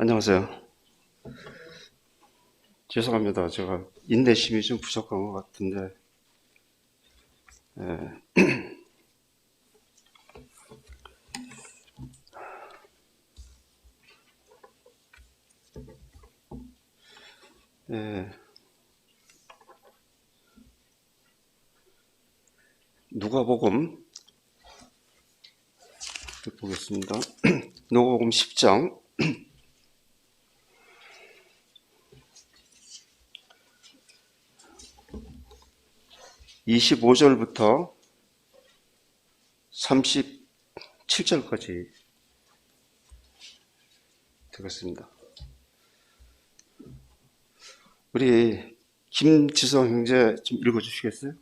안녕하세요. 죄송합니다. 제가 인내심이 좀 부족한 것 같은데, 예, 예, 누가복음 보겠습니다. 누가복음 10장 25절부터 37절까지 되겠습니다. 우리 김지성 형제 좀 읽어주시겠어요?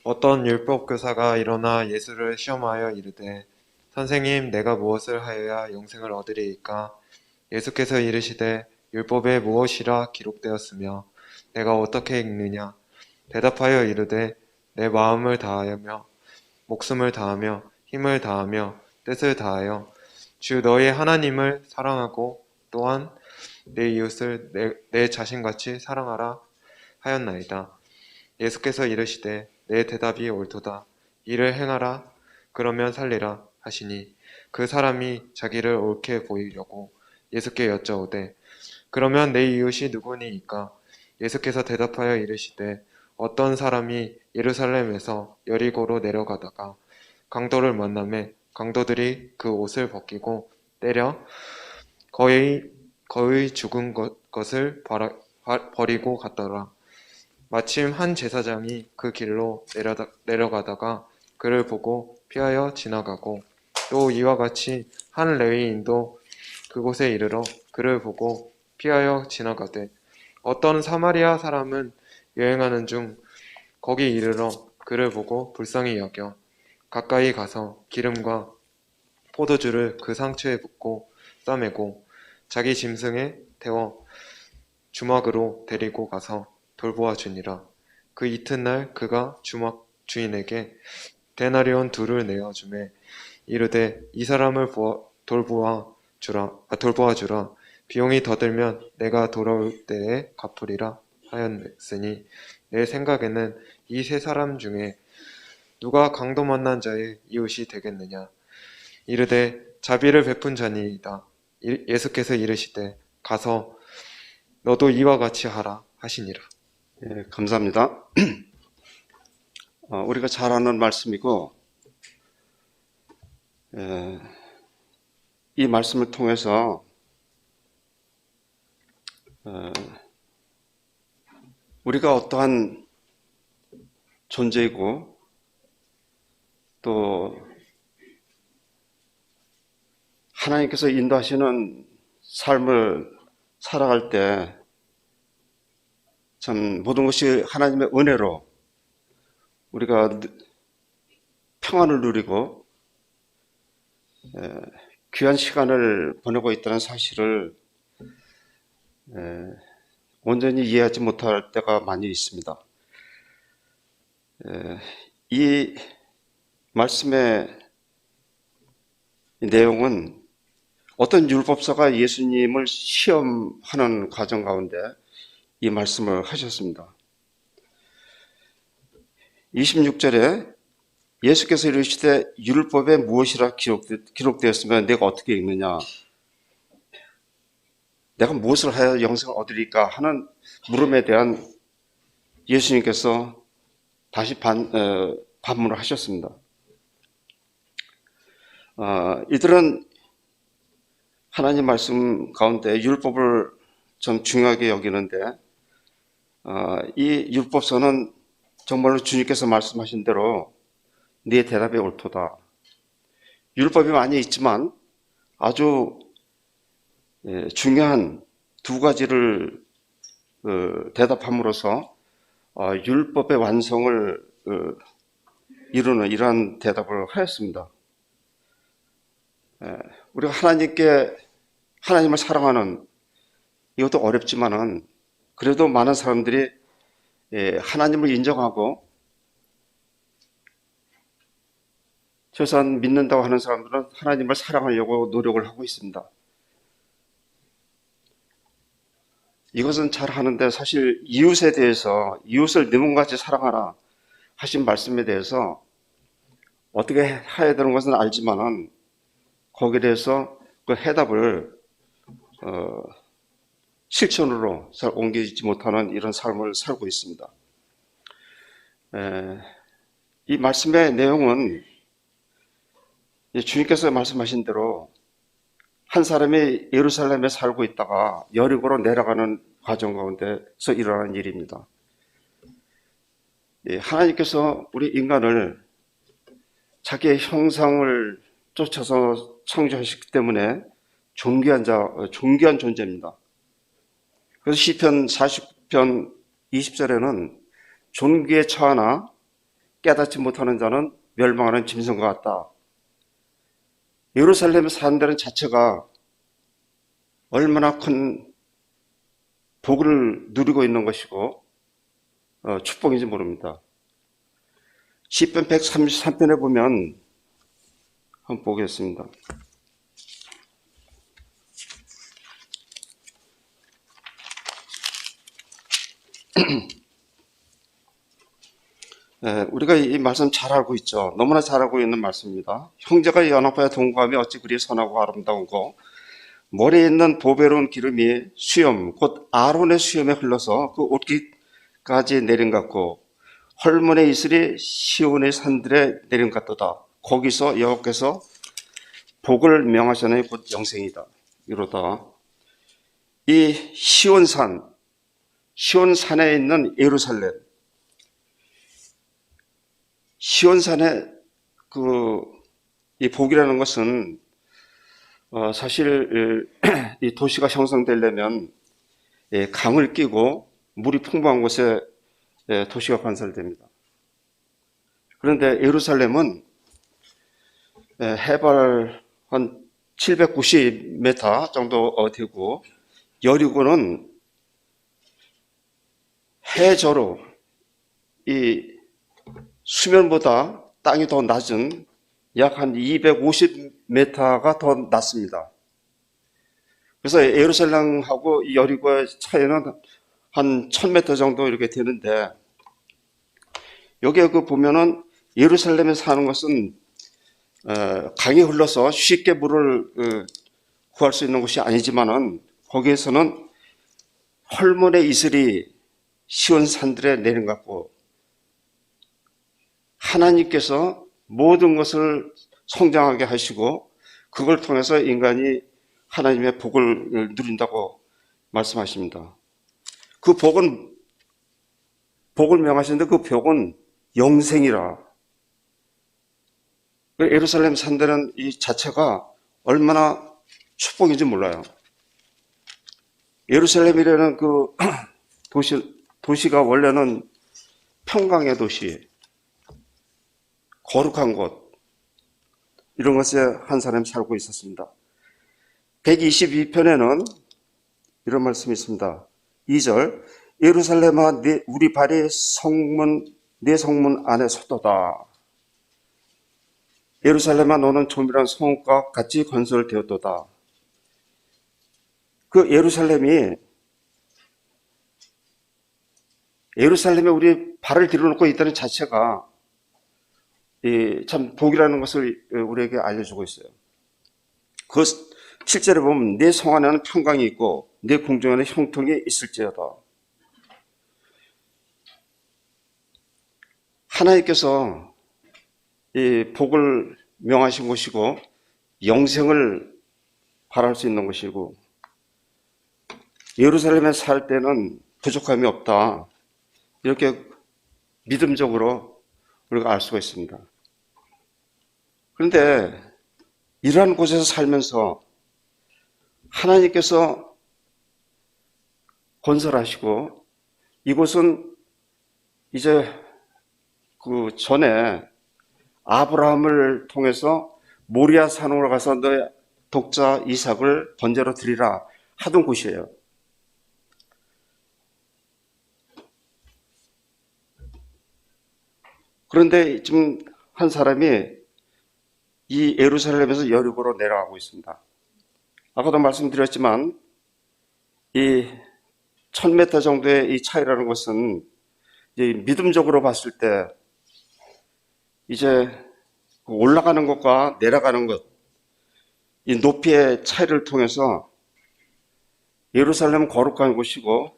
어떤 율법교사가 일어나 예수를 시험하여 이르되 선생님 내가 무엇을 하여야 영생을 얻으리이까? 예수께서 이르시되 율법에 무엇이라 기록되었으며 내가 어떻게 읽느냐? 대답하여 이르되 내 마음을 다하며 목숨을 다하며 힘을 다하며 뜻을 다하여 주 너의 하나님을 사랑하고 또한 내 이웃을 내 자신같이 사랑하라 하였나이다. 예수께서 이르시되 내 대답이 옳도다. 이를 행하라. 그러면 살리라 하시니 그 사람이 자기를 옳게 보이려고 예수께 여짜오되 그러면 내 이웃이 누구니이까? 예수께서 대답하여 이르시되 어떤 사람이 예루살렘에서 여리고로 내려가다가 강도를 만나매 강도들이 그 옷을 벗기고 때려 거의 죽은 것을 버리고 갔더라. 마침 한 제사장이 그 길로 내려가다가 그를 보고 피하여 지나가고 또 이와 같이 한 레위인도 그곳에 이르러 그를 보고 피하여 지나가되 어떤 사마리아 사람은 여행하는 중 거기 이르러 그를 보고 불쌍히 여겨 가까이 가서 기름과 포도주를 그 상처에 붓고 싸매고 자기 짐승에 태워 주막으로 데리고 가서 돌보아 주니라. 그 이튿날 그가 주막 주인에게 데나리온 둘을 내어 주매 이르되 이 사람을 돌보아 주라. 비용이 더 들면 내가 돌아올 때에 갚으리라 하였으니 내 생각에는 이 세 사람 중에 누가 강도 만난 자의 이웃이 되겠느냐? 이르되 자비를 베푼 자니이다. 예수께서 이르시되 가서 너도 이와 같이 하라 하시니라. 예, 감사합니다. 우리가 잘 아는 말씀이고, 예, 이 말씀을 통해서 우리가 어떠한 존재이고 또 하나님께서 인도하시는 삶을 살아갈 때 참 모든 것이 하나님의 은혜로 우리가 평안을 누리고 귀한 시간을 보내고 있다는 사실을 온전히 이해하지 못할 때가 많이 있습니다. 이 말씀의 내용은 어떤 율법사가 예수님을 시험하는 과정 가운데 이 말씀을 하셨습니다. 26절에 예수께서 이르시되 율법에 무엇이라 기록되었으면 내가 어떻게 읽느냐? 내가 무엇을 하여 영생을 얻으리까? 하는 물음에 대한 예수님께서 다시 반문을 하셨습니다. 이들은 하나님 말씀 가운데 율법을 좀 중요하게 여기는데 이 율법서는 정말로 주님께서 말씀하신 대로 네 대답이 옳도다. 율법이 많이 있지만 아주 중요한 두 가지를 대답함으로써 율법의 완성을 이루는 이러한 대답을 하였습니다. 우리가 하나님을 사랑하는 이것도 어렵지만은 그래도 많은 사람들이 하나님을 인정하고 최소한 믿는다고 하는 사람들은 하나님을 사랑하려고 노력을 하고 있습니다. 이것은 잘 하는데 사실 이웃에 대해서 이웃을 네 몸같이 사랑하라 하신 말씀에 대해서 어떻게 해야 되는 것은 알지만은 거기에 대해서 그 해답을 실천으로 잘 옮기지 못하는 이런 삶을 살고 있습니다. 이 말씀의 내용은 주님께서 말씀하신 대로 한 사람이 예루살렘에 살고 있다가 여리고로 내려가는 과정 가운데서 일어나는 일입니다. 하나님께서 우리 인간을 자기의 형상을 쫓아서 창조하셨기 때문에 존귀한 존재입니다. 그래서 시편 40편 20절에는 존귀에 처하나 깨닫지 못하는 자는 멸망하는 짐승과 같다. 예루살렘에 사는 데는 자체가 얼마나 큰 복을 누리고 있는 것이고 축복인지 모릅니다. 시편 133편에 보면 한번 보겠습니다. 우리가 이 말씀 잘 알고 있죠. 너무나 잘 알고 있는 말씀입니다. 형제가 연합하여 동거하며 어찌 그리 선하고 아름다운고 머리에 있는 보배로운 기름이 수염 곧 아론의 수염에 흘러서 그 옷깃까지 내린 것 같고 헐몬의 이슬이 시온의 산들에 내린 것 같도다. 거기서 여호와께서 복을 명하시나니 곧 영생이다. 이로다. 이 시온산에 있는 예루살렘, 시온산의 이 복이라는 것은 사실 이 도시가 형성되려면 강을 끼고 물이 풍부한 곳에 도시가 건설됩니다. 그런데 예루살렘은 해발 한 790m 정도 되고 여리고는 해저로 이 수면보다 땅이 더 낮은 약 한 250m가 더 낮습니다. 그래서 예루살렘하고 여리고의 차이는 한 1000m 정도 이렇게 되는데 여기에 보면은 예루살렘에 사는 것은 강이 흘러서 쉽게 물을 구할 수 있는 곳이 아니지만은 거기에서는 헐몬의 이슬이 시온 산들에 내린 것 같고 하나님께서 모든 것을 성장하게 하시고 그걸 통해서 인간이 하나님의 복을 누린다고 말씀하십니다. 그 복을 명하시는데 그 복은 영생이라. 예루살렘 산다는 이 자체가 얼마나 축복인지 몰라요. 예루살렘이라는 그 도시가 원래는 평강의 도시, 거룩한 곳, 이런 것에 한 사람이 살고 있었습니다. 122편에는 이런 말씀이 있습니다. 2절, 예루살렘아 우리 발이 네 성문 안에 섰도다. 예루살렘아 너는 조밀한 성읍과 같이 건설되었도다. 그 예루살렘에 우리 발을 들여놓고 있다는 자체가 참 복이라는 것을 우리에게 알려주고 있어요. 그 7절에 보면 내 성 안에는 평강이 있고 내 궁정 안에 형통이 있을지어다. 하나님께서 이 복을 명하신 것이고 영생을 바랄 수 있는 것이고 예루살렘에 살 때는 부족함이 없다. 이렇게 믿음적으로 우리가 알 수가 있습니다. 그런데 이러한 곳에서 살면서 하나님께서 건설하시고 이곳은 이제 그 전에 아브라함을 통해서 모리아 산으로 가서 너의 독자 이삭을 번제로 드리라 하던 곳이에요. 그런데 지금 한 사람이 이 예루살렘에서 여리고로 내려가고 있습니다. 아까도 말씀드렸지만 이 1000m 정도의 이 차이라는 것은 이제 믿음적으로 봤을 때 이제 올라가는 것과 내려가는 것, 이 높이의 차이를 통해서 예루살렘은 거룩한 곳이고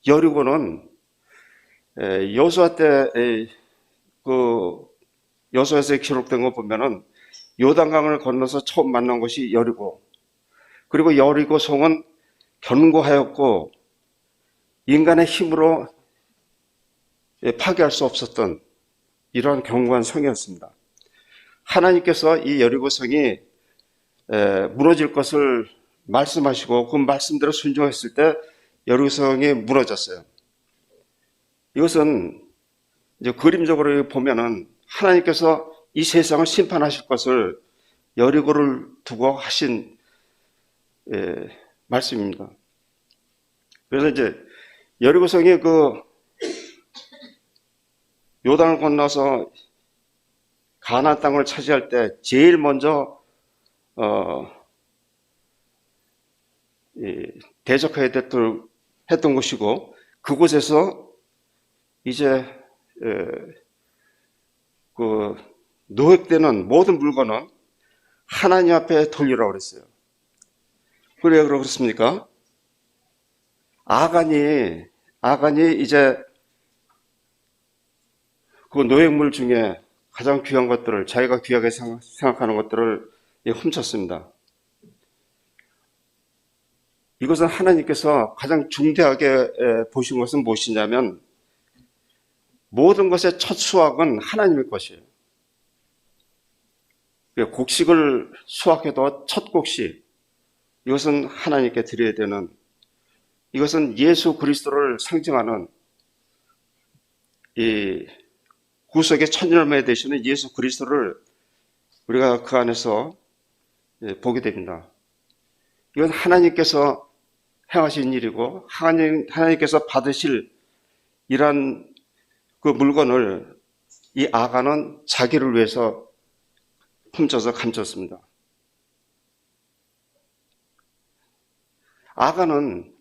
여리고는 여호수아 때 그 여호수아에서 기록된 거 보면은 요단강을 건너서 처음 만난 곳이 여리고, 그리고 여리고 성은 견고하였고 인간의 힘으로 파괴할 수 없었던 이러한 견고한 성이었습니다. 하나님께서 이 여리고 성이 무너질 것을 말씀하시고 그 말씀대로 순종했을 때 여리고 성이 무너졌어요. 이것은 이제 그림적으로 보면은 하나님께서 이 세상을 심판하실 것을 여리고를 두고 하신 말씀입니다. 그래서 이제 여리고성이 그 요단을 건너서 가나안 땅을 차지할 때 제일 먼저 대적해야 했던 곳이고, 그곳에서 이제 그 노획되는 모든 물건은 하나님 앞에 돌리라고 그랬어요. 왜 그렇습니까? 아간이 이제 그 노획물 중에 가장 귀한 것들을, 자기가 귀하게 생각하는 것들을 훔쳤습니다. 이것은 하나님께서 가장 중대하게 보신 것은 무엇이냐면 모든 것의 첫 수확은 하나님의 것이에요. 곡식을 수확해도 첫 곡식, 이것은 하나님께 드려야 되는, 이것은 예수 그리스도를 상징하는 이 구속의 천열매 되시는 예수 그리스도를 우리가 그 안에서 보게 됩니다. 이건 하나님께서 행하신 일이고 하나님께서 받으실 이러한 그 물건을 이 아간은 자기를 위해서 훔쳐서 감췄습니다. 아간은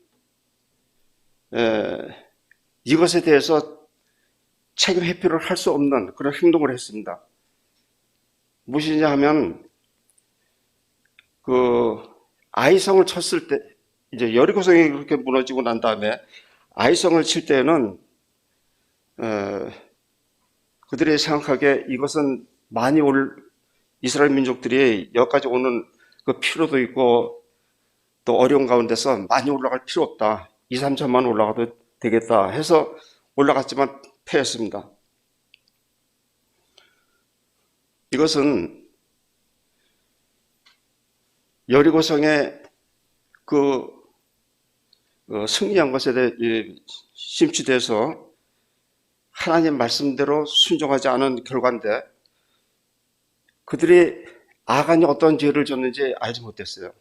이것에 대해서 책임 회피를 할 수 없는 그런 행동을 했습니다. 무엇이냐 하면 그 아이성을 쳤을 때, 이제 여리고성이 그렇게 무너지고 난 다음에 아이성을 칠 때는 그들이 생각하기에 이것은 많이 이스라엘 민족들이 여기까지 오는 그 필요도 있고 또 어려운 가운데서 많이 올라갈 필요 없다, 2, 3천만 올라가도 되겠다 해서 올라갔지만 패했습니다. 이것은 여리고성의 그 승리한 것에 대해 심취돼서 하나님 말씀대로 순종하지 않은 결과인데, 그들이 아간이 어떤 죄를 졌는지 알지 못했어요.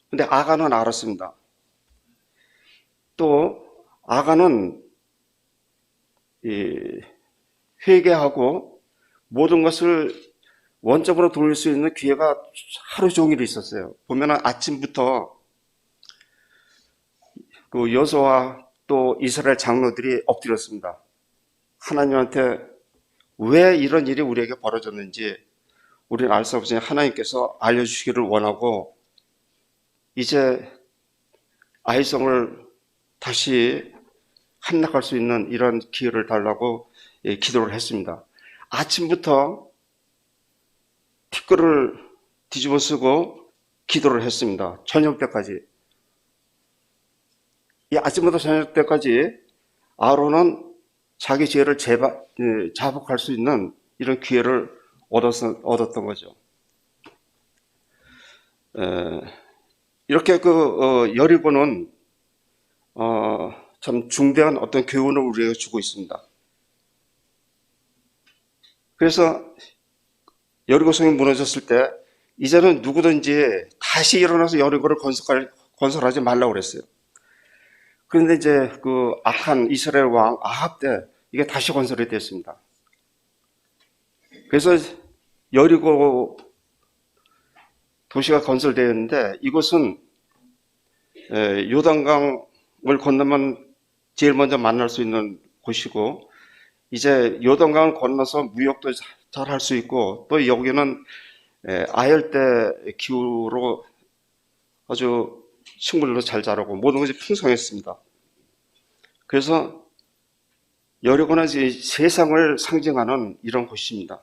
근데 아간은 알았습니다. 또 아간은 회개하고 모든 것을 원점으로 돌릴 수 있는 기회가 하루 종일 있었어요. 보면은 아침부터 그 여호수아와 또 이스라엘 장로들이 엎드렸습니다. 하나님한테 왜 이런 일이 우리에게 벌어졌는지 우리는 알 수 없으니 하나님께서 알려주시기를 원하고 이제 아이성을 다시 함락할 수 있는 이런 기회를 달라고 기도를 했습니다. 아침부터 티끌을 뒤집어 쓰고 기도를 했습니다. 저녁 때까지. 이 아침부터 저녁 때까지 아론은 자기 죄를 자복할 수 있는 이런 기회를 얻었던 거죠. 이렇게 여리고는 참 중대한 어떤 교훈을 우리에게 주고 있습니다. 그래서 여리고성이 무너졌을 때 이제는 누구든지 다시 일어나서 여리고를 건설하지 말라고 그랬어요. 그런데 이제 그 악한 이스라엘 왕 아합 때 이게 다시 건설이 됐습니다. 그래서 여리고 도시가 건설되어 있는데 이곳은 요단강을 건너면 제일 먼저 만날 수 있는 곳이고 이제 요단강을 건너서 무역도 잘 할 수 있고 또 여기는 아열대 기후로 아주 식물도 잘 자라고 모든 것이 풍성했습니다. 그래서 여리고는 세상을 상징하는 이런 곳입니다.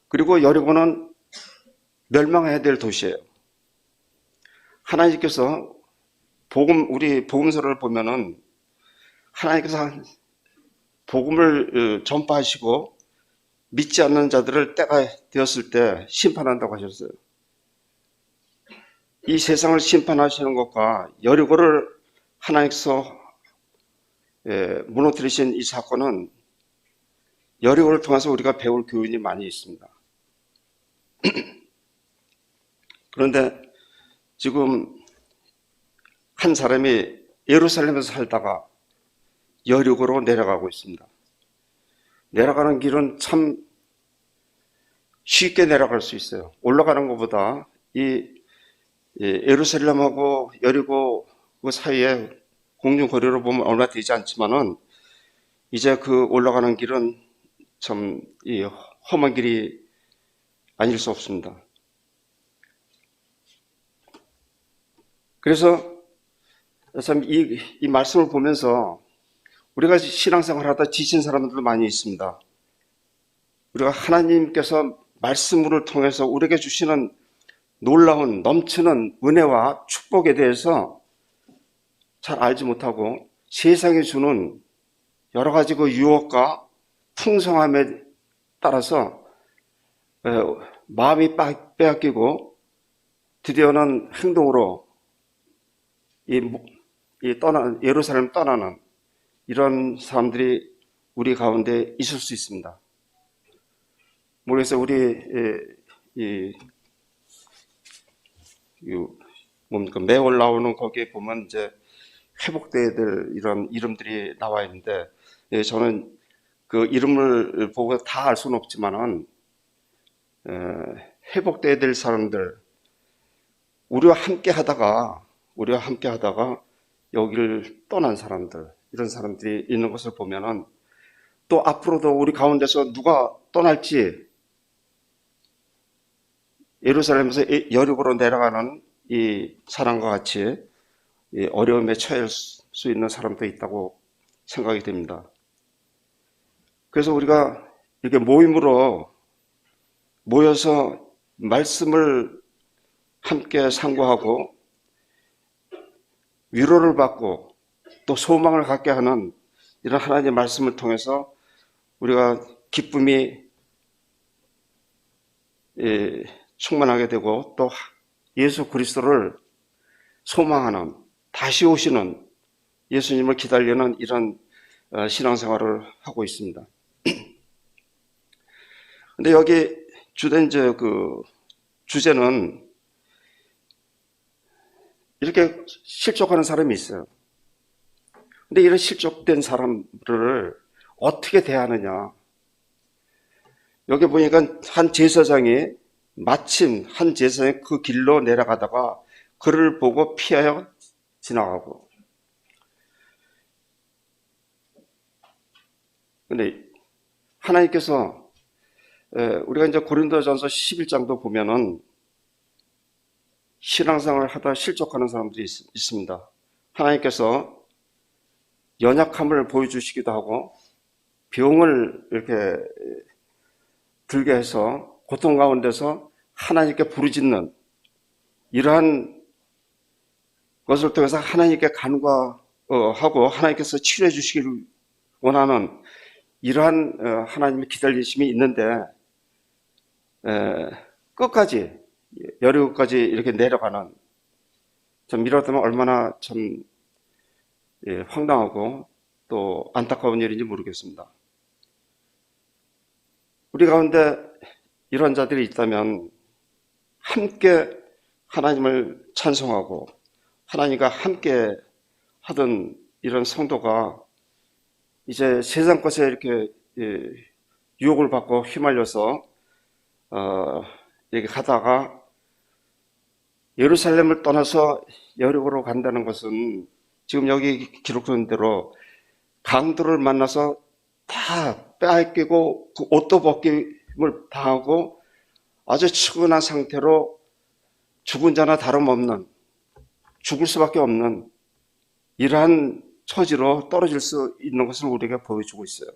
그리고 여리고는 멸망해야 될 도시예요. 하나님께서 우리 복음서를 보면은 하나님께서 복음을 전파하시고 믿지 않는 자들을 때가 되었을 때 심판한다고 하셨어요. 이 세상을 심판하시는 것과 여리고를 하나님께서 무너뜨리신 이 사건은 여리고를 통해서 우리가 배울 교훈이 많이 있습니다. 그런데 지금 한 사람이 예루살렘에서 살다가 여리고로 내려가고 있습니다. 내려가는 길은 참 쉽게 내려갈 수 있어요. 올라가는 것보다 이 예루살렘하고 여리고 그 사이에 공중거리로 보면 얼마 되지 않지만은 이제 그 올라가는 길은 참 이 험한 길이 아닐 수 없습니다. 그래서 참 이 말씀을 보면서 우리가 신앙생활 하다 지친 사람들도 많이 있습니다. 우리가 하나님께서 말씀을 통해서 우리에게 주시는 놀라운 넘치는 은혜와 축복에 대해서 잘 알지 못하고 세상이 주는 여러 가지 그 유혹과 풍성함에 따라서 마음이 빼앗기고 드디어는 행동으로 예루살렘 떠나는 이런 사람들이 우리 가운데 있을 수 있습니다. 그래서 매월 나오는 거기에 보면 이제 회복돼야 될 이런 이름들이 나와 있는데 저는 그 이름을 보고 다 알 수는 없지만은 회복돼야 될 사람들 우리와 함께 하다가 여기를 떠난 사람들 이런 사람들이 있는 것을 보면은 또 앞으로도 우리 가운데서 누가 떠날지 예루살렘에서 여리고로 내려가는 이 사람과 같이 어려움에 처할 수 있는 사람도 있다고 생각이 됩니다. 그래서 우리가 이렇게 모여서 말씀을 함께 상고하고 위로를 받고 또 소망을 갖게 하는 이런 하나님의 말씀을 통해서 우리가 기쁨이 충만하게 되고 또 예수 그리스도를 소망하는 다시 오시는 예수님을 기다리는 이런 신앙생활을 하고 있습니다. 근데 여기 주된 그 주제는 이렇게 실족하는 사람이 있어요. 근데 이런 실족된 사람들을 어떻게 대하느냐. 여기 보니까 한 제사장이 마침 그 길로 내려가다가 그를 보고 피하여 지나가고. 근데 하나님께서 우리가 이제 고린도전서 11장도 보면은 신앙생활을 하다 실족하는 사람들이 있습니다. 하나님께서 연약함을 보여주시기도 하고 병을 이렇게 들게 해서 고통 가운데서 하나님께 부르짖는 이러한 것을 통해서 하나님께 간구하고 하나님께서 치료해 주시기를 원하는 이러한 하나님의 기다리심이 있는데 끝까지 여리고까지 이렇게 내려가는 참 이렇다면 얼마나 참 황당하고 또 안타까운 일인지 모르겠습니다. 우리 가운데 이런 자들이 있다면 함께 하나님을 찬송하고 하나님과 함께 하던 이런 성도가 이제 세상 것에 이렇게 유혹을 받고 휘말려서 이렇게 가다가 예루살렘을 떠나서 여리고로 간다는 것은 지금 여기 기록된 대로 강도를 만나서 다 빼앗기고 그 옷도 벗김을 당하고 아주 측은한 상태로 죽은 자나 다름없는, 죽을 수밖에 없는 이러한 처지로 떨어질 수 있는 것을 우리에게 보여주고 있어요.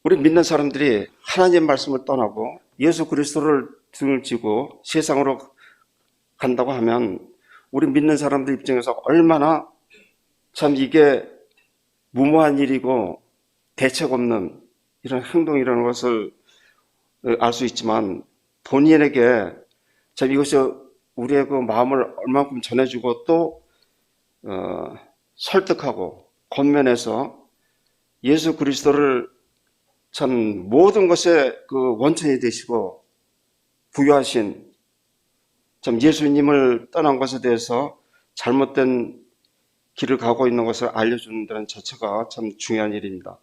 우리 믿는 사람들이 하나님 말씀을 떠나고 예수 그리스도를 등을 지고 세상으로 간다고 하면 우리 믿는 사람들 입장에서 얼마나 참 이게 무모한 일이고 대책 없는 이런 행동이라는 것을 알 수 있지만 본인에게 참 이것이 우리의 그 마음을 얼만큼 전해주고 또 설득하고 권면해서 예수 그리스도를 참 모든 것의 그 원천이 되시고 부유하신 참 예수님을 떠난 것에 대해서 잘못된 길을 가고 있는 것을 알려주는 데는 자체가 참 중요한 일입니다.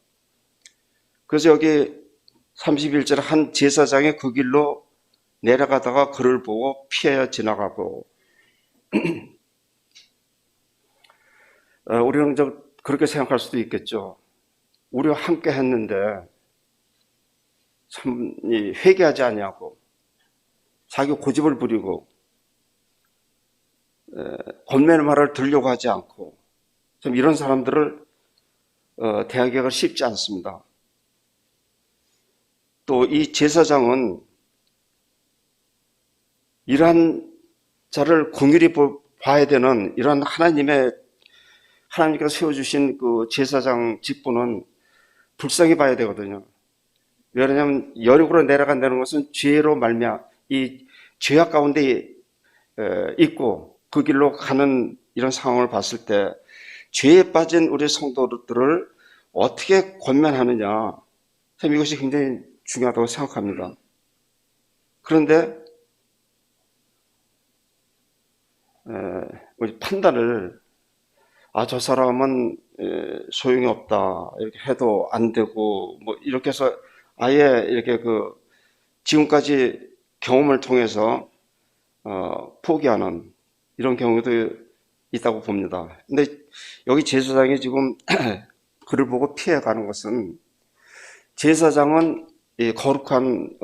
그래서 여기 31절 한 제사장이 그 길로 내려가다가 그를 보고 피하여 지나가고 우리는 좀 그렇게 생각할 수도 있겠죠. 우리와 함께 했는데 참 회개하지 아니하고 자기 고집을 부리고 권면의 말을 들으려고 하지 않고 좀 이런 사람들을 대하기가 쉽지 않습니다. 또 이 제사장은 이러한 자를 긍휼히 봐야 되는 이런 하나님께서 세워주신 그 제사장 직분은 불쌍히 봐야 되거든요. 왜냐하면 여리고로 내려간다는 것은 죄로 말미암아 이 죄악 가운데 있고 그 길로 가는 이런 상황을 봤을 때 죄에 빠진 우리 성도들을 어떻게 권면하느냐, 참 이것이 굉장히 중요하다고 생각합니다. 그런데 우리 판단을 저 사람은 소용이 없다 이렇게 해도 안 되고 뭐 이렇게 해서 아예 이렇게 그 지금까지 경험을 통해서 포기하는 이런 경우도 있다고 봅니다. 근데 여기 제사장이 지금 그를 보고 피해가는 것은 제사장은 이 거룩한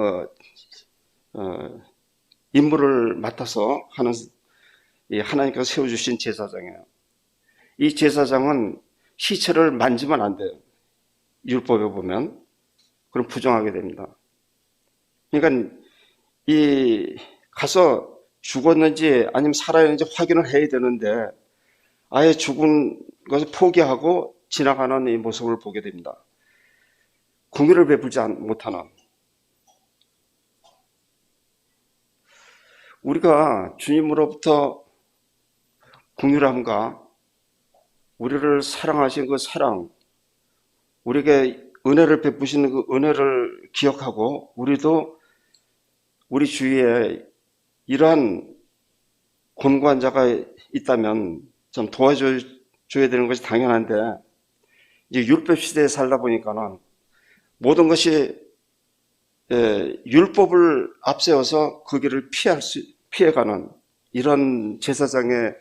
임무를 맡아서 하는 하나님께서 세워주신 제사장이에요. 이 제사장은 시체를 만지면 안 돼요. 율법에 보면. 그럼 부정하게 됩니다. 그러니까 이 가서 죽었는지 아니면 살아있는지 확인을 해야 되는데 아예 죽은 것을 포기하고 지나가는 이 모습을 보게 됩니다. 긍휼을 베풀지 못하는. 우리가 주님으로부터 긍휼함과 우리를 사랑하신 그 사랑, 우리에게 은혜를 베푸시는 그 은혜를 기억하고 우리도 우리 주위에 이러한 곤고한 자가 있다면 좀 도와줘야 되는 것이 당연한데 이제 율법 시대에 살다 보니까는 모든 것이 율법을 앞세워서 그 길을 피해가는 이런 제사장의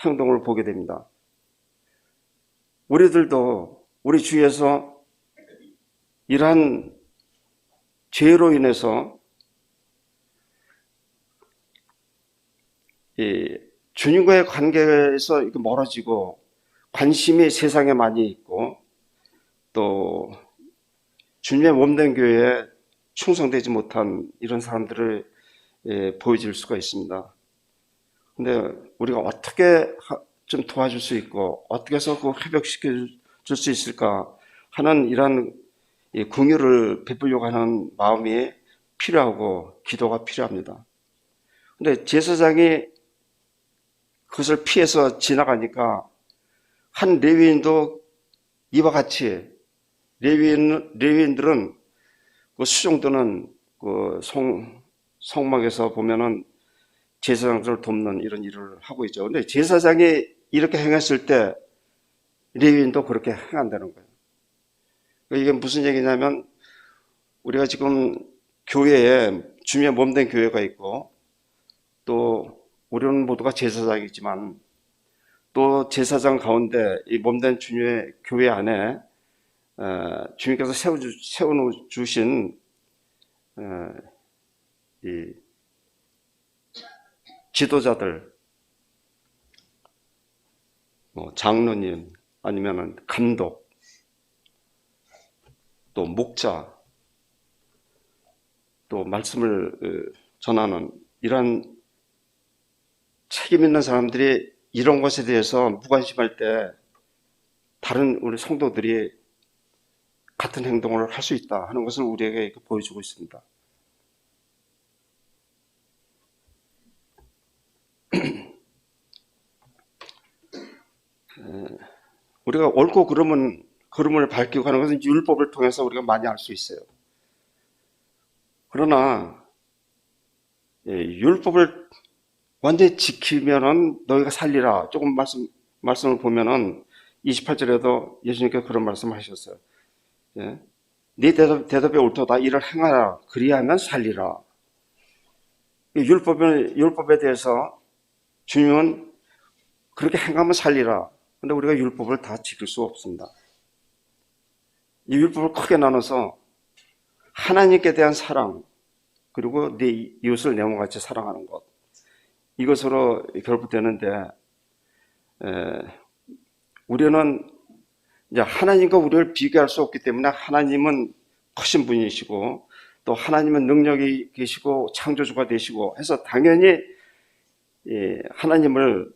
행동을 보게 됩니다. 우리들도 우리 주위에서 이러한 죄로 인해서 주님과의 관계에서 멀어지고 관심이 세상에 많이 있고 또 주님의 몸된 교회에 충성되지 못한 이런 사람들을 보여줄 수가 있습니다. 근데 우리가 어떻게 좀 도와줄 수 있고 어떻게 해서 그 회복시켜 줄 수 있을까 하는 이런 긍휼을 베풀려고 하는 마음이 필요하고 기도가 필요합니다. 근데 제사장이 그것을 피해서 지나가니까 한 레위인도 이와 같이 레위인들은 그 수종드는 그 성막에서 보면은 제사장들을 돕는 이런 일을 하고 있죠. 근데 제사장이 이렇게 행했을 때 레위인도 그렇게 행한다는 거예요. 이게 무슨 얘기냐면 우리가 지금 교회에 주님의 몸된 교회가 있고 또 우리는 모두가 제사장이지만 또 제사장 가운데 이 몸된 주님의 교회 안에 주님께서 세워주신 이 지도자들, 뭐 장로님 아니면은 감독, 또 목자, 또 말씀을 전하는 이런 책임 있는 사람들이 이런 것에 대해서 무관심할 때 다른 우리 성도들이 같은 행동을 할 수 있다 하는 것을 우리에게 보여주고 있습니다. 우리가 옳고 그름을 밝히고 하는 것은 율법을 통해서 우리가 많이 알 수 있어요. 그러나 율법을 완전히 지키면은 너희가 살리라. 조금 말씀을 보면은 28절에도 예수님께서 그런 말씀을 하셨어요. 예? 네 대답이 옳도다. 이를 행하라. 그리하면 살리라. 율법에 대해서 주님은 그렇게 행하면 살리라. 근데 우리가 율법을 다 지킬 수 없습니다. 이 율법을 크게 나눠서 하나님께 대한 사랑, 그리고 네 이웃을 내 몸같이 사랑하는 것, 이것으로 결부되는데, 우리는 이제 하나님과 우리를 비교할 수 없기 때문에 하나님은 크신 분이시고 또 하나님은 능력이 계시고 창조주가 되시고 해서 당연히 하나님을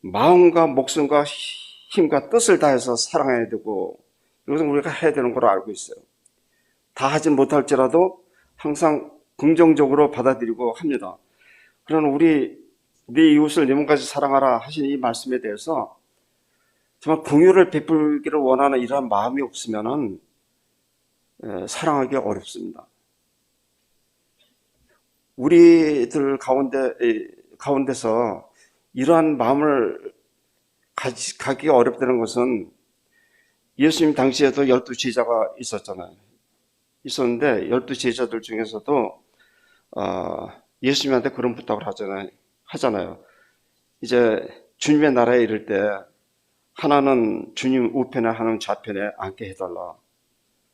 마음과 목숨과 힘과 뜻을 다해서 사랑해야 되고 이것은 우리가 해야 되는 걸로 알고 있어요. 다 하진 못할지라도 항상 긍정적으로 받아들이고 합니다. 그러나 우리 네 이웃을 네 몸까지 사랑하라 하신 이 말씀에 대해서 정말 긍휼을 베풀기를 원하는 이러한 마음이 없으면은 사랑하기 어렵습니다. 우리들 가운데서 이러한 마음을 가기 어렵다는 것은 예수님 당시에도 12제자가 있었는데 12제자들 중에서도 예수님한테 그런 부탁을 하잖아요. 이제 주님의 나라에 이를 때 하나는 주님 우편에 하나는 좌편에 앉게 해달라.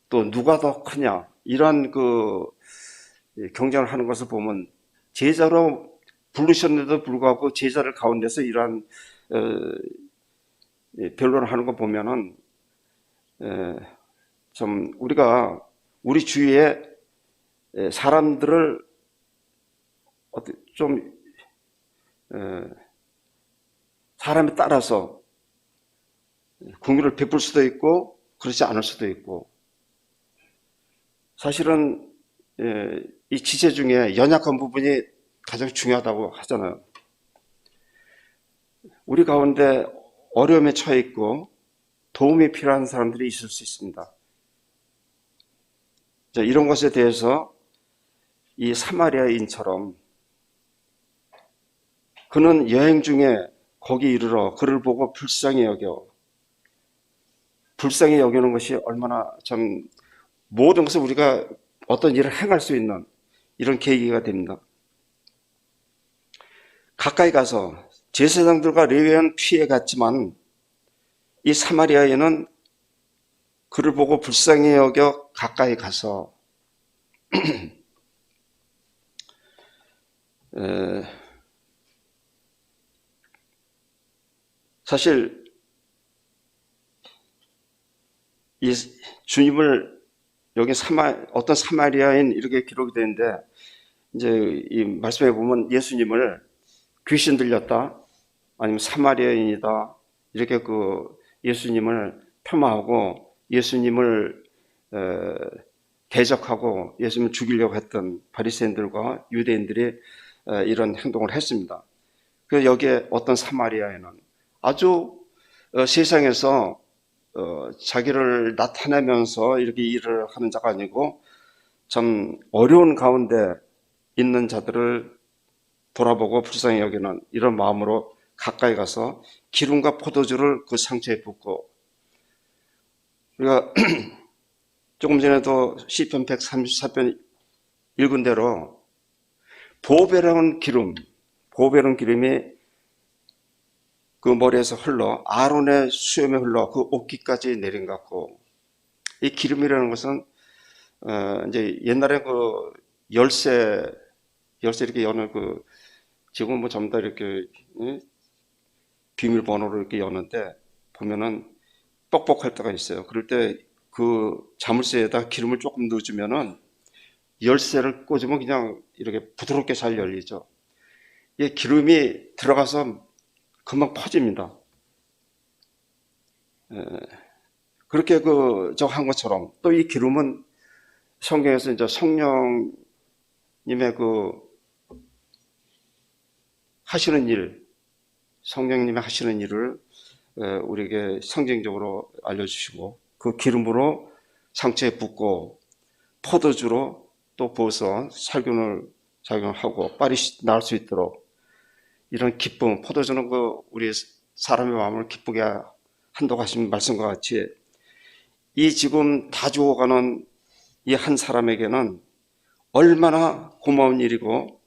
또 누가 더 크냐 이러한 경쟁을 하는 것을 보면 제자로 부르셨는데도 불구하고 제자를 가운데서 이러한 변론을 하는 거 보면은 좀 우리가 우리 주위에 사람들을 좀 사람에 따라서 긍휼을 베풀 수도 있고 그렇지 않을 수도 있고 사실은 이 지체 중에 연약한 부분이 가장 중요하다고 하잖아요. 우리 가운데 어려움에 처해 있고 도움이 필요한 사람들이 있을 수 있습니다. 자, 이런 것에 대해서 이 사마리아인처럼 그는 여행 중에 거기 이르러 그를 보고 불쌍히 여기는 것이 얼마나 참 모든 것을 우리가 어떤 일을 행할 수 있는 이런 계기가 됩니다. 가까이 가서 제사장들과 레위인은 피해갔지만 이 사마리아인은 그를 보고 불쌍히 여겨 가까이 가서 사실 이 주님을 여기 어떤 사마리아인 이렇게 기록이 되는데 이제 이 말씀에 보면 예수님을 귀신 들렸다 아니면 사마리아인이다 이렇게 예수님을 폄하하고 예수님을 대적하고 예수님을 죽이려고 했던 바리새인들과 유대인들이 이런 행동을 했습니다. 그래서 여기에 어떤 사마리아인은 아주 세상에서 자기를 나타내면서 이렇게 일을 하는 자가 아니고 참 어려운 가운데 있는 자들을 돌아보고 불쌍히 여기는 이런 마음으로 가까이 가서 기름과 포도주를 그 상처에 붓고 우리가 조금 전에도 시편 134편 읽은 대로 보배로운 기름이 그 머리에서 흘러 아론의 수염에 흘러 그 옷깃까지 내린 것 같고, 이 기름이라는 것은 이제 옛날에 그 열쇠 이렇게 여는 그, 지금 뭐 전부 다 이렇게 비밀번호로 이렇게 여는데 보면은 뻑뻑할 때가 있어요. 그럴 때 그 자물쇠에다 기름을 조금 넣어주면은 열쇠를 꽂으면 그냥 이렇게 부드럽게 잘 열리죠. 이 기름이 들어가서 금방 퍼집니다. 그렇게 저 한 것처럼 또 이 기름은 성경에서 이제 성령님의 그 하시는 일, 성령님의 하시는 일을 우리에게 상징적으로 알려주시고, 그 기름으로 상처에 붓고 포도주로 또 부어서 살균을 작용하고 빨리 나을 수 있도록, 이런 기쁨, 포도주는 우리 사람의 마음을 기쁘게 한다고 하신 말씀과 같이 이 지금 다 죽어가는 이 한 사람에게는 얼마나 고마운 일이고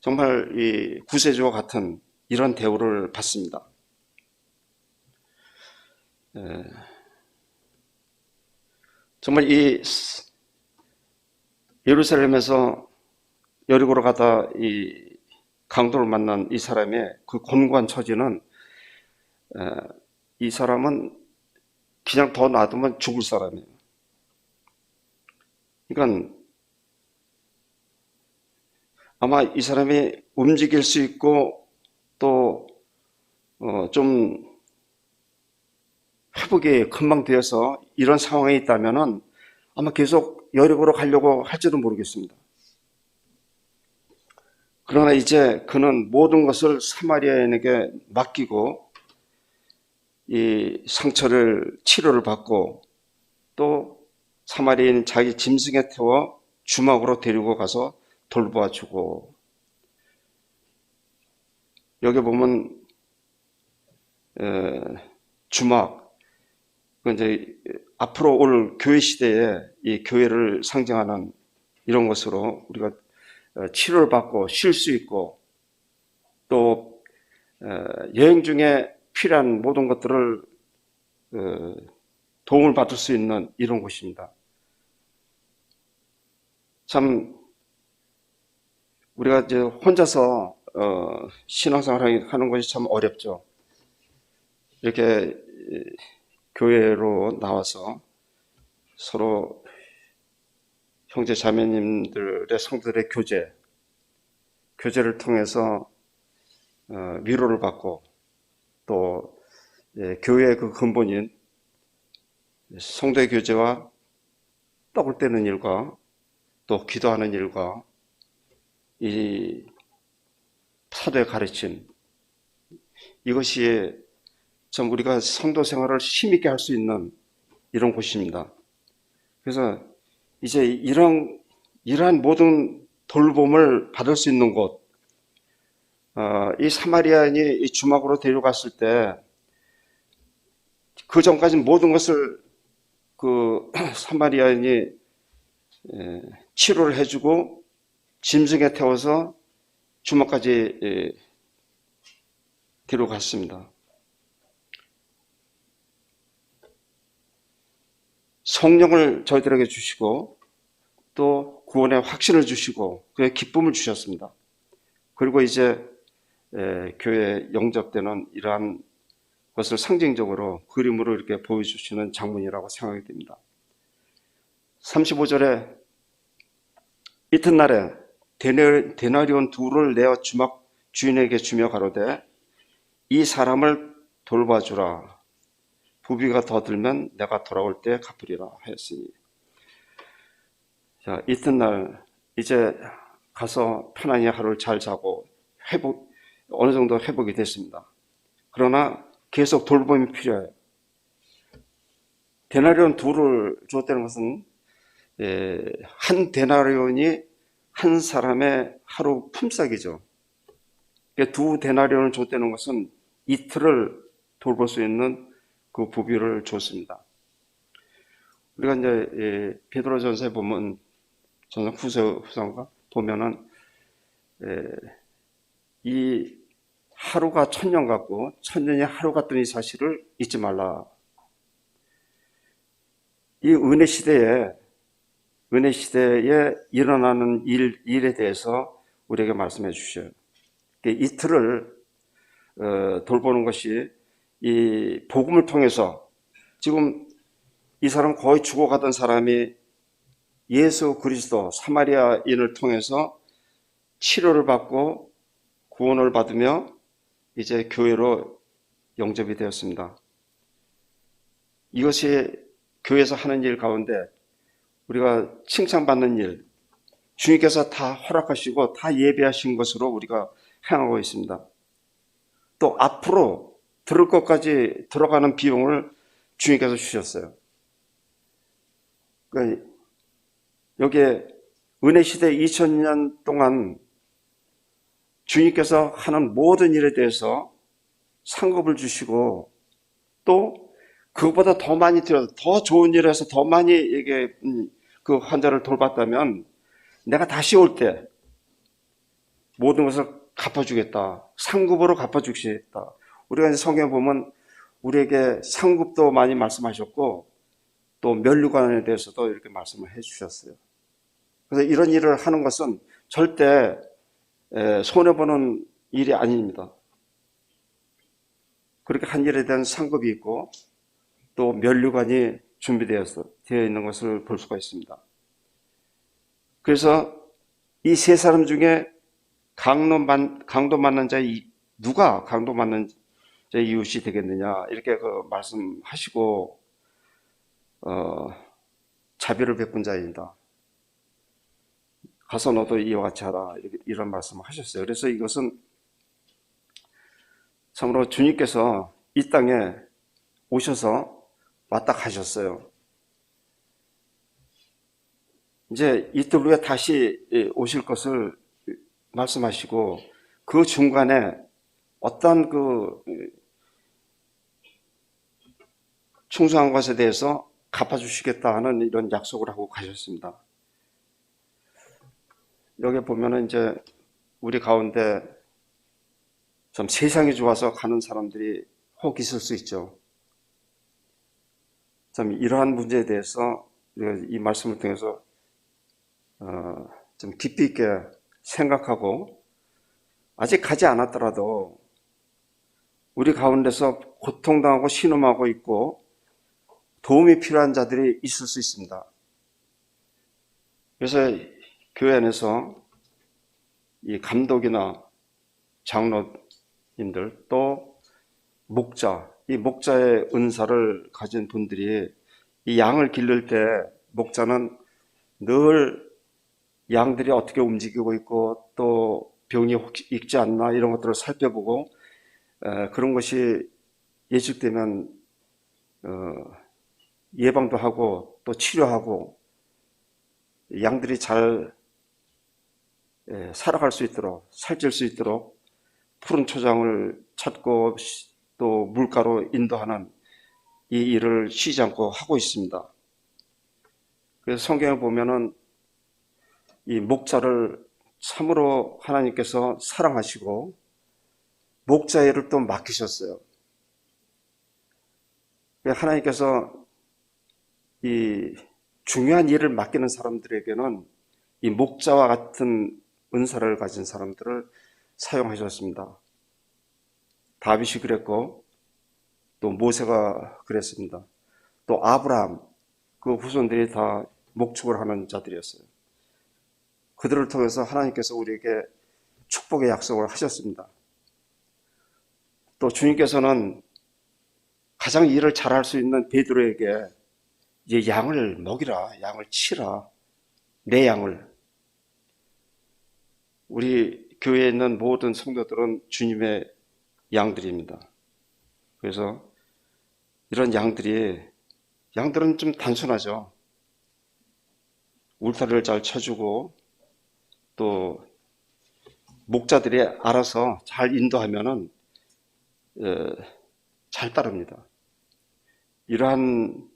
정말 이 구세주와 같은 이런 대우를 받습니다. 정말 이 예루살렘에서 여리고로 가다 이 강도를 만난 이 사람의 그 곤고한 처지는, 이 사람은 그냥 더 놔두면 죽을 사람이에요. 그러니까 아마 이 사람이 움직일 수 있고 또 좀 회복이 금방 되어서 이런 상황에 있다면은 아마 계속 여리고로 가려고 할지도 모르겠습니다. 그러나 이제 그는 모든 것을 사마리아인에게 맡기고 이 상처를 치료를 받고 또 사마리아인 자기 짐승에 태워 주막으로 데리고 가서 돌보아 주고, 여기 보면 주막, 이제 앞으로 올 교회 시대에 이 교회를 상징하는 이런 것으로 우리가 치료를 받고 쉴 수 있고 또 여행 중에 필요한 모든 것들을 도움을 받을 수 있는 이런 곳입니다. 참 우리가 이제 혼자서 신앙생활 하는 것이 참 어렵죠. 이렇게 교회로 나와서 서로 형제 자매님들의 성도들의 교제를 통해서 위로를 받고 또 교회의 그 근본인 성도의 교제와 떡을 떼는 일과 또 기도하는 일과 이 사도의 가르침, 이것이 참 우리가 성도 생활을 힘있게 할 수 있는 이런 곳입니다. 그래서 이제 이러한 모든 돌봄을 받을 수 있는 곳, 이 사마리아인이 이 주막으로 데려갔을 때 그 전까지 모든 것을 그 사마리아인이 치료를 해주고 짐승에 태워서 주막까지 데려갔습니다. 성령을 저희들에게 주시고 또 구원의 확신을 주시고 그의 기쁨을 주셨습니다. 그리고 이제 교회에 영접되는 이러한 것을 상징적으로 그림으로 이렇게 보여주시는 장면이라고 생각이 됩니다. 35절에 이튿날에 데나리온 둘을 내어 주막 주인에게 주며 가로되 이 사람을 돌봐주라. 부비가 더 들면 내가 돌아올 때 갚으리라 하였으니. 자, 이튿날 이제 가서 편안히 하루를 잘 자고 어느 정도 회복이 됐습니다. 그러나 계속 돌봄이 필요해요. 데나리온 둘을 주었다는 것은 한 데나리온이 한 사람의 하루 품삯이죠. 두 데나리온을 줬다는 것은 이틀을 돌볼 수 있는 그 부비를 줬습니다. 우리가 이제 베드로전서에 보면 전서 후서인가 보면은 이 하루가 천년 같고 천년이 하루 같던 이 사실을 잊지 말라. 이 은혜 시대에 일어나는 일에 대해서 우리에게 말씀해 주셔요. 이틀을 돌보는 것이 이 복음을 통해서 지금 이 사람 거의 죽어가던 사람이 예수 그리스도 사마리아인을 통해서 치료를 받고 구원을 받으며 이제 교회로 영접이 되었습니다. 이것이 교회에서 하는 일 가운데 우리가 칭찬받는 일, 주님께서 다 허락하시고 다 예배하신 것으로 우리가 행하고 있습니다. 또 앞으로 들을 것까지 들어가는 비용을 주님께서 주셨어요. 그러니까 여기에 은혜 시대 2000년 동안 주님께서 하는 모든 일에 대해서 상급을 주시고 또 그것보다 더 많이 드려서 더 좋은 일을 해서 더 많이 이게 그 환자를 돌봤다면 내가 다시 올 때 모든 것을 갚아주겠다. 상급으로 갚아주시겠다. 우리가 이제 성경에 보면 우리에게 상급도 많이 말씀하셨고 또 면류관에 대해서도 이렇게 말씀을 해주셨어요. 그래서 이런 일을 하는 것은 절대 손해보는 일이 아닙니다. 그렇게 한 일에 대한 상급이 있고 또 면류관이 준비되어 있는 것을 볼 수가 있습니다. 그래서 이 세 사람 중에 강도 맞는 자의 누가 강도 맞는 자의 이웃이 되겠느냐 이렇게 말씀하시고 자비를 베푼 자입니다. 가서 너도 이와 같이 하라 이런 말씀을 하셨어요. 그래서 이것은 참으로 주님께서 이 땅에 오셔서 왔다 가셨어요. 이제 이틀 후에 다시 오실 것을 말씀하시고 그 중간에 어떤 충성한 것에 대해서 갚아주시겠다 하는 이런 약속을 하고 가셨습니다. 여기 보면은 이제 우리 가운데 좀 세상이 좋아서 가는 사람들이 혹 있을 수 있죠. 참 이러한 문제에 대해서 이 말씀을 통해서 좀 깊이 있게 생각하고 아직 가지 않았더라도 우리 가운데서 고통당하고 신음하고 있고 도움이 필요한 자들이 있을 수 있습니다. 그래서 교회 안에서 이 감독이나 장로님들 또 목자, 이 목자의 은사를 가진 분들이 이 양을 기를 때 목자는 늘 양들이 어떻게 움직이고 있고 또 병이 혹시 있지 않나 이런 것들을 살펴보고 그런 것이 예측되면 예방도 하고 또 치료하고 양들이 잘 살아갈 수 있도록 살찔 수 있도록 푸른 초장을 찾고 또 물가로 인도하는 이 일을 쉬지 않고 하고 있습니다. 그래서 성경에 보면은 이 목자를 참으로 하나님께서 사랑하시고 목자의 일을 또 맡기셨어요. 하나님께서 이 중요한 일을 맡기는 사람들에게는 이 목자와 같은 은사를 가진 사람들을 사용하셨습니다. 다윗이 그랬고 또 모세가 그랬습니다. 또 아브라함 그 후손들이 다 목축을 하는 자들이었어요. 그들을 통해서 하나님께서 우리에게 축복의 약속을 하셨습니다. 또 주님께서는 가장 일을 잘할 수 있는 베드로에게 이제 양을 먹이라, 양을 치라, 내 양을. 우리 교회에 있는 모든 성도들은 주님의 양들입니다. 그래서 이런 양들은 좀 단순하죠. 울타리를 잘 쳐주고 또 목자들이 알아서 잘 인도하면은 잘 따릅니다. 이러한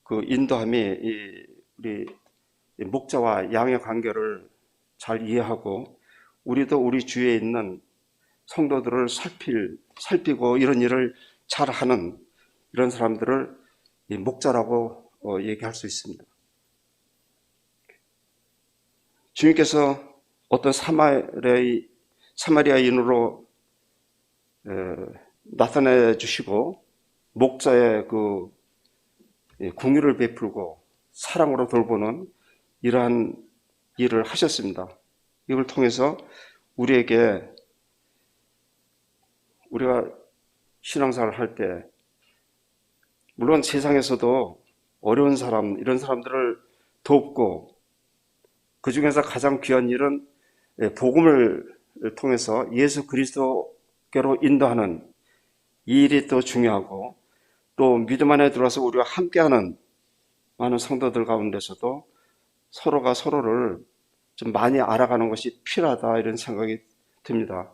그 인도함이 우리 목자와 양의 관계를 잘 이해하고 우리도 우리 주위에 있는 성도들을 살피고 이런 일을 잘하는 이런 사람들을 이 목자라고 얘기할 수 있습니다. 주님께서 어떤 사마리아인으로 나타내 주시고 목자의 그 공유를 베풀고 사랑으로 돌보는 이러한 일을 하셨습니다. 이걸 통해서 우리가 신앙생활을 할 때 물론 세상에서도 어려운 사람, 이런 사람들을 돕고 그 중에서 가장 귀한 일은 복음을 통해서 예수 그리스도께로 인도하는 이 일이 또 중요하고, 또 믿음 안에 들어와서 우리가 함께하는 많은 성도들 가운데서도 서로가 서로를 좀 많이 알아가는 것이 필요하다, 이런 생각이 듭니다.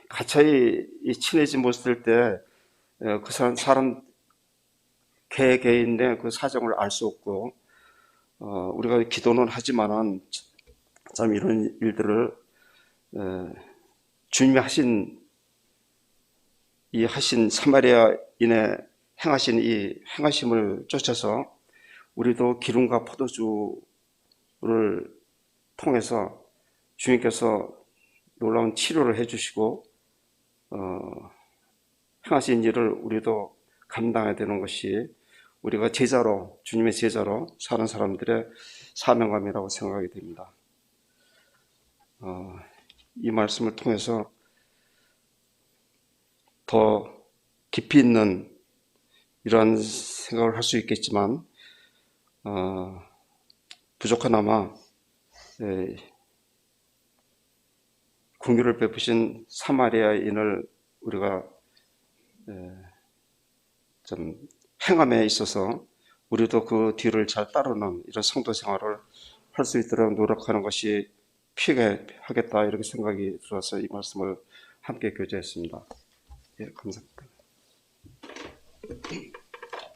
가차이 친해진 모습일 때 그 사람 개개인의 그 사정을 알 수 없고, 우리가 기도는 하지만은 참 이런 일들을 주님이 하신 사마리아인의 행하신 이 행하심을 쫓아서 우리도 기름과 포도주를 통해서 주님께서 놀라운 치료를 해주시고 행하신 일을 우리도 감당해야 되는 것이 우리가 주님의 제자로 사는 사람들의 사명감이라고 생각이 됩니다. 이 말씀을 통해서 더 깊이 있는 이러한 생각을 할 수 있겠지만 부족하나마 긍휼을 베푸신 사마리아인을 우리가 좀 행함에 있어서 우리도 그 뒤를 잘 따르는 이런 성도 생활을 할 수 있도록 노력하는 것이 필요하겠다, 이렇게 생각이 들어서 이 말씀을 함께 교제했습니다. 예, 감사합니다.